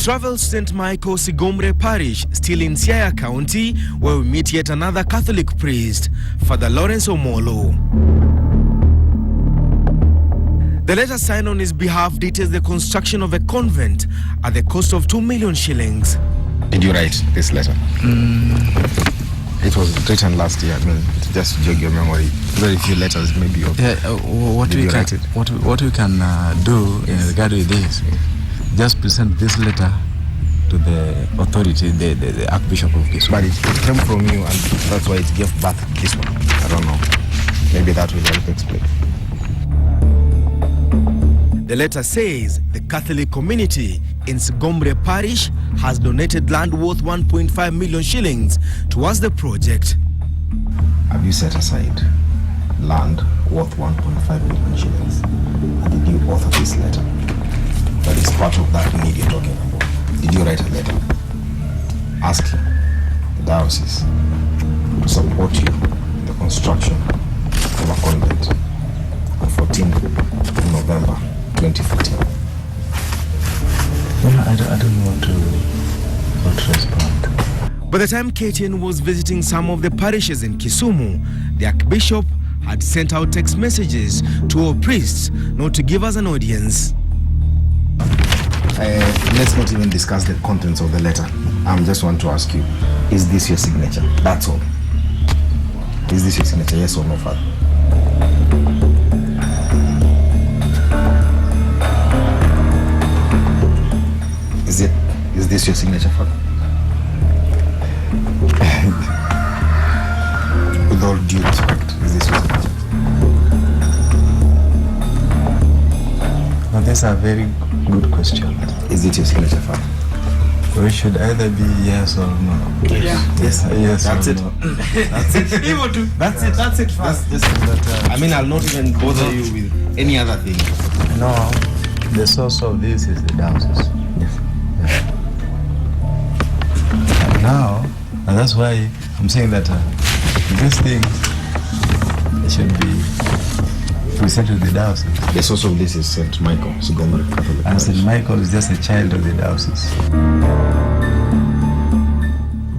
travel to St. Michael Sigomre Parish, still in Siaya County, where we meet yet another Catholic priest, Father Lawrence Omolo. The letter signed on his behalf details the construction of a convent at the cost of 2 million shillings. Did you write this letter? It was written last year. I mean, just to jog your memory. Very few letters, maybe. What we can do in regard to this, just present this letter to the authority, the Archbishop of Kisumu. But it came from you, and that's why it gave birth to this one. I don't know. Maybe that will help explain. The letter says the Catholic community in Sigomre Parish has donated land worth 1.5 million shillings towards the project. Have you set aside land worth 1.5 million shillings? And did you author this letter? That is part of that need you're talking about. Did you write a letter asking the diocese to support you in the construction of a convent on 14th November 2014? Well, I don't want to respond. By the time KTN was visiting some of the parishes in Kisumu, the Archbishop had sent out text messages to all priests not to give us an audience. Let's not even discuss the contents of the letter. I just want to ask you, is this your signature? That's all. Is this your signature, yes or no, Father? Is this your signature, Father? With all due respect, is this your signature? Well, these are very good questions. Is it your signature, Father? We should either be yes or no. Yes. That's it. No. That's it. That's it, Father. I mean, I'll not even bother you with any other thing. No, the source of this is the diocese. Yes. Now, and that's why I'm saying that these things should be presented to the diocese. The source of this is St. Michael, Sigomre Catholic. And St. Michael is just a child of the diocese.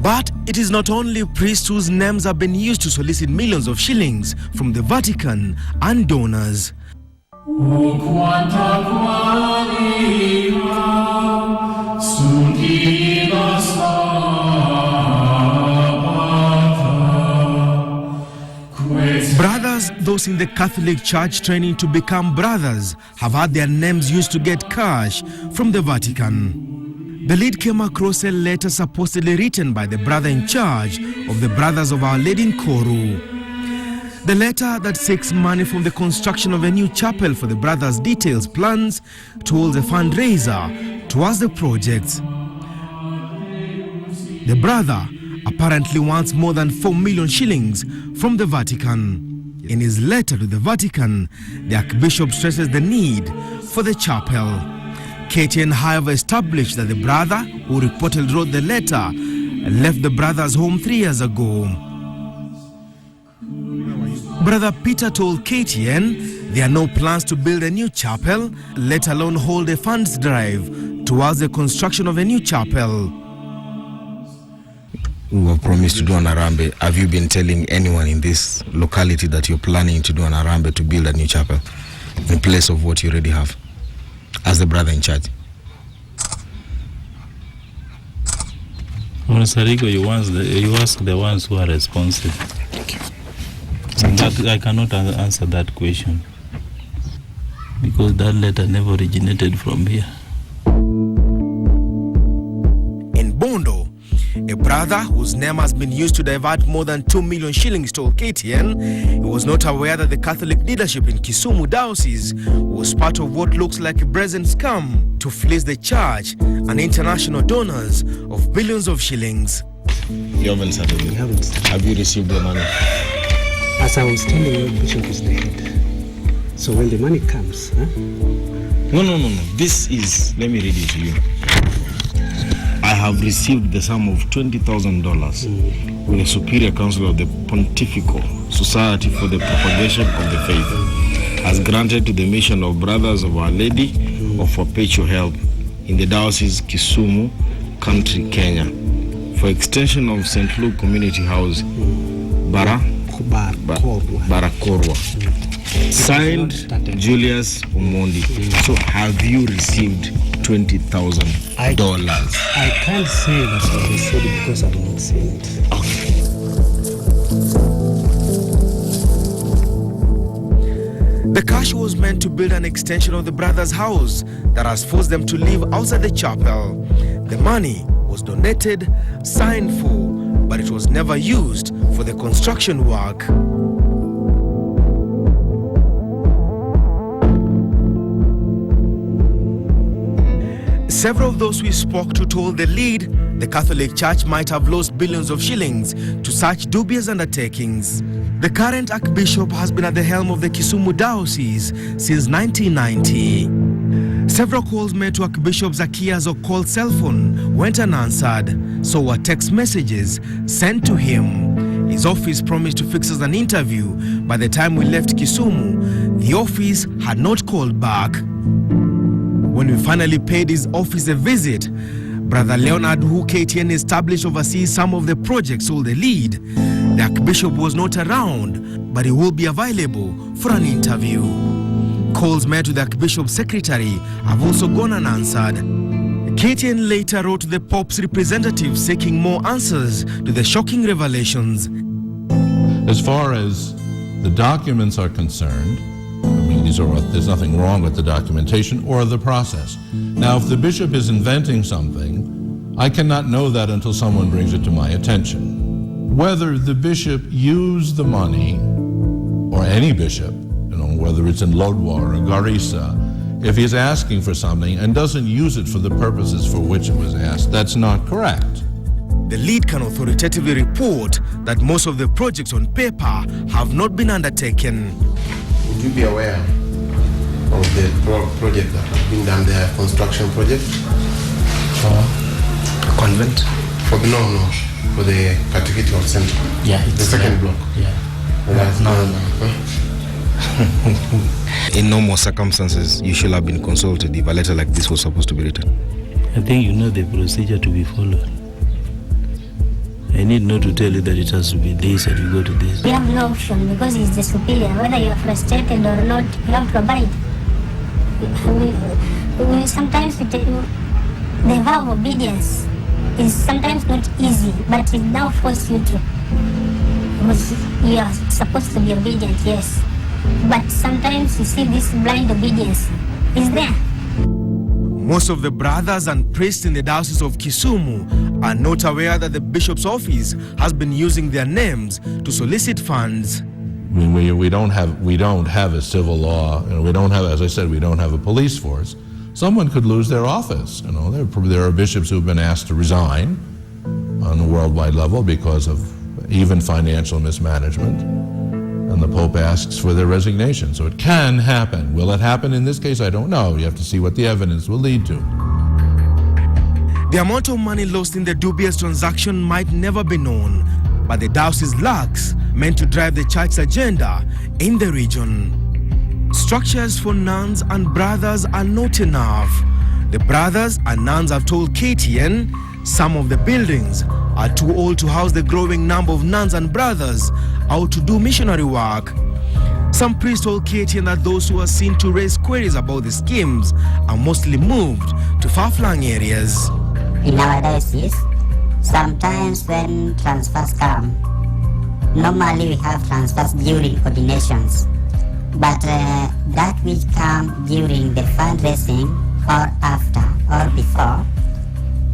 But it is not only priests whose names have been used to solicit millions of shillings from the Vatican and donors. Brothers, those in the Catholic Church training to become brothers, have had their names used to get cash from the Vatican. The lead came across a letter supposedly written by the brother in charge of the Brothers of Our Lady in Koru. The letter that seeks money from the construction of a new chapel for the brothers details plans towards a fundraiser towards the project. The brother apparently wants more than 4 million shillings from the Vatican. In his letter to the Vatican, the Archbishop stresses the need for the chapel. KTN, however, established that the brother who reportedly wrote the letter left the brother's home 3 years ago. Brother Peter told KTN there are no plans to build a new chapel, let alone hold a funds drive towards the construction of a new chapel. We were promised to do an Arambe. Have you been telling anyone in this locality that you're planning to do an Arambe to build a new chapel in place of what you already have as the brother in charge? Sarigo, you ask the ones who are responsible. Thank you. That I cannot answer that question because that letter never originated from here. In Bondo, a brother whose name has been used to divert more than 2 million shillings told KTN he was not aware that the Catholic leadership in Kisumu Diocese was part of what looks like a brazen scam to fleece the church and international donors of billions of shillings. You haven't started it? We haven't started. Have you received the money? As I was telling you, Bishop is the head. So when the money comes, No. This is, let me read it to you. I have received the sum of $20,000 with the Superior Council of the Pontifical Society for the Propagation of the Faith, as granted to the mission of Brothers of Our Lady of Perpetual Help in the diocese Kisumu, country Kenya, for extension of St. Luke Community House, Barakorwa. Signed Julius Omondi. So have you received $20,000? I can't say that I received it because I've not seen it. The cash was meant to build an extension of the brothers' house that has forced them to live outside the chapel. The money was donated, signed for, but it was never used for the construction work. Several of those we spoke to told the lead the Catholic Church might have lost billions of shillings to such dubious undertakings. The current Archbishop has been at the helm of the Kisumu Diocese since 1990. Several calls made to Archbishop Zacchaeus' Okoth cell phone went unanswered, so were text messages sent to him. His office promised to fix us an interview. By the time we left Kisumu, the office had not called back. When we finally paid his office a visit, Brother Leonard, who KTN established oversees some of the projects, told the lead the Archbishop was not around, but he will be available for an interview. Calls made to the Archbishop's secretary have also gone unanswered. KTN later wrote to the Pope's representative seeking more answers to the shocking revelations. As far as the documents are concerned, there's nothing wrong with the documentation or the process. Now, if the bishop is inventing something, I cannot know that until someone brings it to my attention. Whether the bishop used the money, or any bishop, whether it's in Lodwar or Garissa, if he's asking for something and doesn't use it for the purposes for which it was asked, that's not correct. The lead can authoritatively report that most of the projects on paper have not been undertaken. Would you be aware of the project that has been done there, construction project? For a convent? For the catechetical center. Yeah, the second block. Yeah. In normal circumstances, you should have been consulted if a letter like this was supposed to be written. I think you know the procedure to be followed. I need not to tell you that it has to be this and you go to this. We have no option because he's the superior. Whether you are frustrated or not, you have to abide. Sometimes the vow of obedience is sometimes not easy, but it now forces you to. Because you are supposed to be obedient, yes. But sometimes you see this blind obedience is there. Most of the brothers and priests in the Diocese of Kisumu are not aware that the bishop's office has been using their names to solicit funds. We don't have a civil law. We don't have, as I said, we don't have a police force. Someone could lose their office. There are bishops who've been asked to resign on a worldwide level because of even financial mismanagement, and the Pope asks for their resignation. So it can happen. Will it happen in this case? I don't know. You have to see what the evidence will lead to. The amount of money lost in the dubious transaction might never be known, but the diocese lacks men to drive the church's agenda in the region. Structures for nuns and brothers are not enough. The brothers and nuns have told KTN some of the buildings are too old to house the growing number of nuns and brothers out to do missionary work. Some priests told KTN that those who are seen to raise queries about the schemes are mostly moved to far-flung areas. In our diocese, sometimes when transfers come, normally we have transfers during ordinations, but that which come during the fundraising or after or before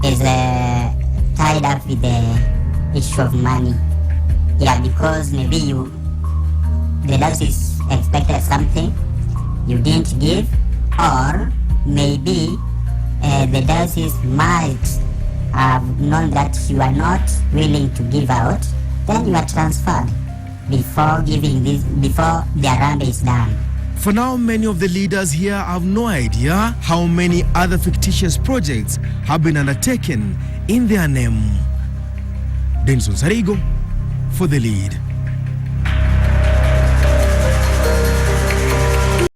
is tied up with the issue of money. Yeah, because maybe the diocese expected something you didn't give, or maybe the diocese might have known that you are not willing to give out, then you are transferred before the arambe is done. For now, many of the leaders here have no idea how many other fictitious projects have been undertaken in their name. Denson Sarigo for The Lead.